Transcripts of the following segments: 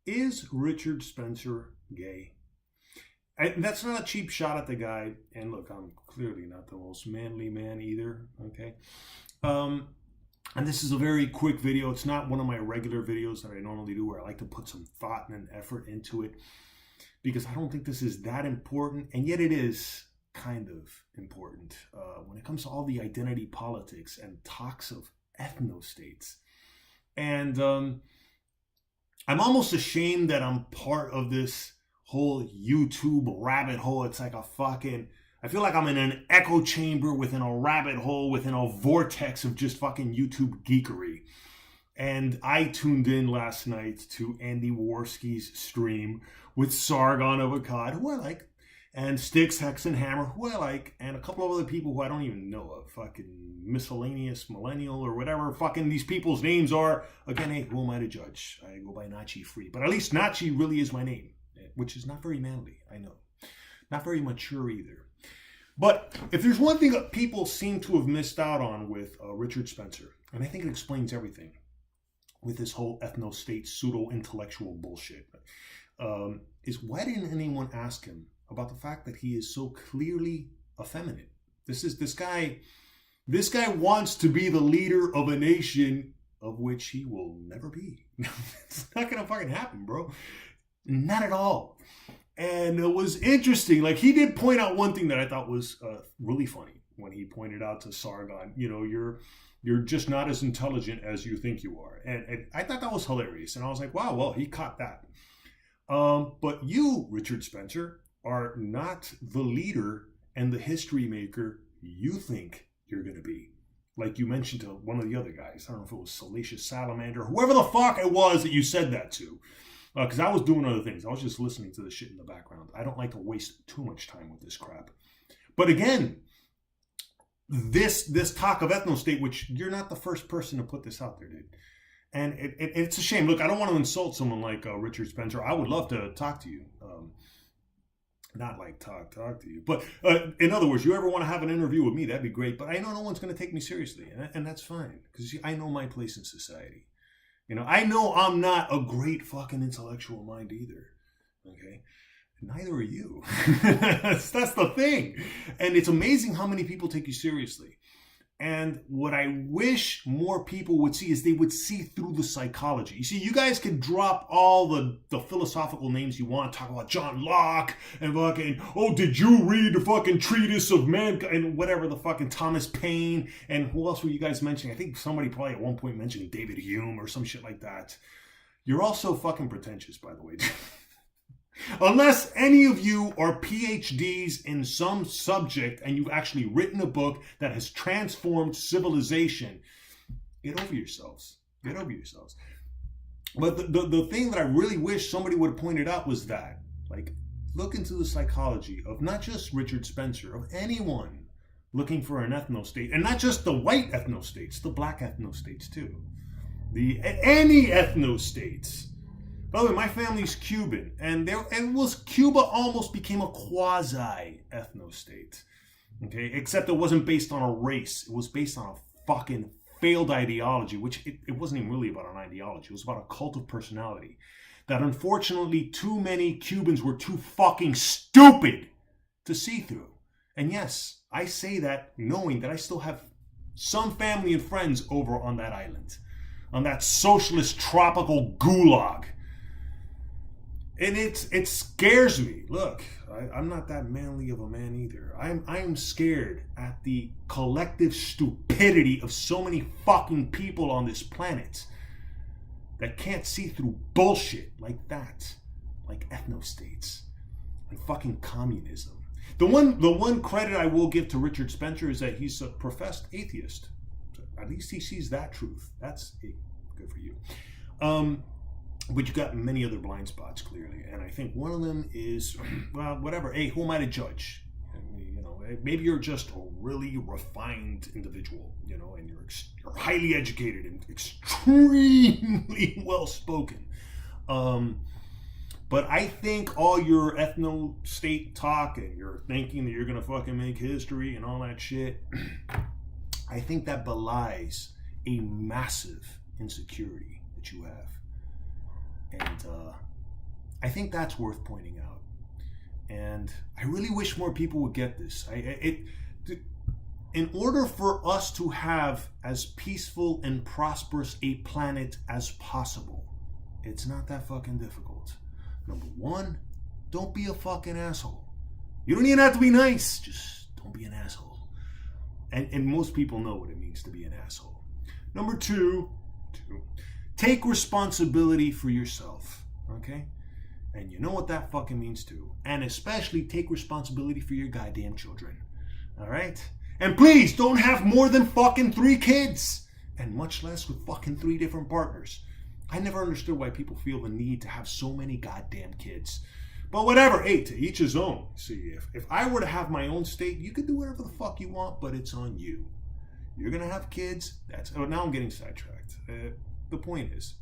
Is Richard Spencer gay? That's not a cheap shot at the guy. And look, I'm clearly not the most manly man either. Okay. And this is a very quick video. It's not one of my regular videos that I normally do where I like to put some thought and effort into it because I don't think this is that important. And yet it is kind of important when it comes to all the identity politics and talks of ethno-states. And I'm almost ashamed that I'm part of this whole YouTube rabbit hole. It's like I feel like I'm in an echo chamber within a rabbit hole, within a vortex of just fucking YouTube geekery. And I tuned in last night to Andy Worski's stream with Sargon of Akkad, who I like, and Styx, Hex, and Hammer, who I like, and a couple of other people who I don't even know of. Fucking Miscellaneous Millennial or whatever fucking these people's names are. Again, hey, who am I to judge? I go by Nachi free. But at least Nachi really is my name, which is not very manly, I know. Not very mature either. But if there's one thing that people seem to have missed out on with Richard Spencer, and I think it explains everything with this whole ethno-state pseudo-intellectual bullshit, is why didn't anyone ask him about the fact that he is so clearly effeminate? This guy wants to be the leader of a nation of which he will never be. It's not gonna fucking happen, bro. Not at all. And it was interesting. Like, he did point out one thing that I thought was really funny when he pointed out to Sargon, you're just not as intelligent as you think you are. And I thought that was hilarious. And I was like, wow, well, he caught that. But you, Richard Spencer, are not the leader and the history maker you think you're going to be. Like you mentioned to one of the other guys. I don't know if it was Salacious Salamander, whoever the fuck it was that you said that to. Because I was doing other things. I was just listening to the shit in the background. I don't like to waste too much time with this crap. But again, this talk of ethno-state, which you're not the first person to put this out there, dude. And it's a shame. Look, I don't want to insult someone like Richard Spencer. I would love to talk to you. Not like talk to you. But in other words, you ever want to have an interview with me, that'd be great. But I know no one's going to take me seriously. And that's fine. Because I know my place in society. I know I'm not a great fucking intellectual mind either. Okay? Neither are you. That's the thing. And it's amazing how many people take you seriously. And what I wish more people would see is they would see through the psychology. You see, you guys can drop all the philosophical names you want, talk about John Locke and fucking, oh, did you read the fucking treatise of mankind and whatever the fucking Thomas Paine and who else were you guys mentioning? I think somebody probably at one point mentioned David Hume or some shit like that. You're all so fucking pretentious, by the way. Unless any of you are PhDs in some subject and you've actually written a book that has transformed civilization, get over yourselves. Get over yourselves. But the thing that I really wish somebody would have pointed out was that, like, look into the psychology of not just Richard Spencer, of anyone looking for an ethno-state, and not just the white ethno-states, the black ethno-states too. Any ethno-states. By the way, my family's Cuban, and Cuba almost became a quasi-ethno-state, okay? Except it wasn't based on a race. It was based on a fucking failed ideology, which it wasn't even really about an ideology. It was about a cult of personality that unfortunately too many Cubans were too fucking stupid to see through. And yes, I say that knowing that I still have some family and friends over on that island, on that socialist tropical gulag. And it scares me. Look, I'm not that manly of a man either. I'm scared at the collective stupidity of so many fucking people on this planet that can't see through bullshit like that, like ethno-states and fucking communism. The one credit I will give to Richard Spencer is that he's a professed atheist. At least he sees that truth. That's good for you. But you got many other blind spots, clearly. And I think one of them is, well, whatever. Hey, who am I to judge? Maybe you're just a really refined individual, and you're highly educated and extremely well-spoken. But I think all your ethno-state talk and your thinking that you're going to fucking make history and all that shit, I think that belies a massive insecurity that you have. And I think that's worth pointing out. And I really wish more people would get this. In order for us to have as peaceful and prosperous a planet as possible, it's not that fucking difficult. Number one, don't be a fucking asshole. You don't even have to be nice. Just don't be an asshole. And most people know what it means to be an asshole. Number two, take responsibility for yourself. Okay? And you know what that fucking means too. And especially take responsibility for your goddamn children. All right? And please don't have more than fucking 3 kids. And much less with fucking 3 different partners. I never understood why people feel the need to have so many goddamn kids. But whatever, hey, to each his own. See, if I were to have my own state, you could do whatever the fuck you want, but it's on you. You're going to have kids. Now I'm getting sidetracked. The point is,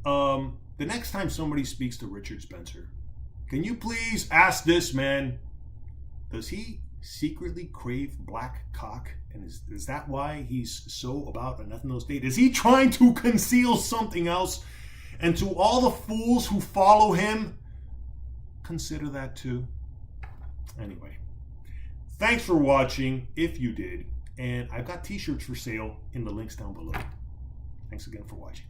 the next time somebody speaks to Richard Spencer, can you please ask this man, does he secretly crave black cock? And is that why he's so about an ethno state? Is he trying to conceal something else? And to all the fools who follow him, consider that too. Anyway, thanks for watching, if you did. And I've got t-shirts for sale in the links down below. Thanks again for watching.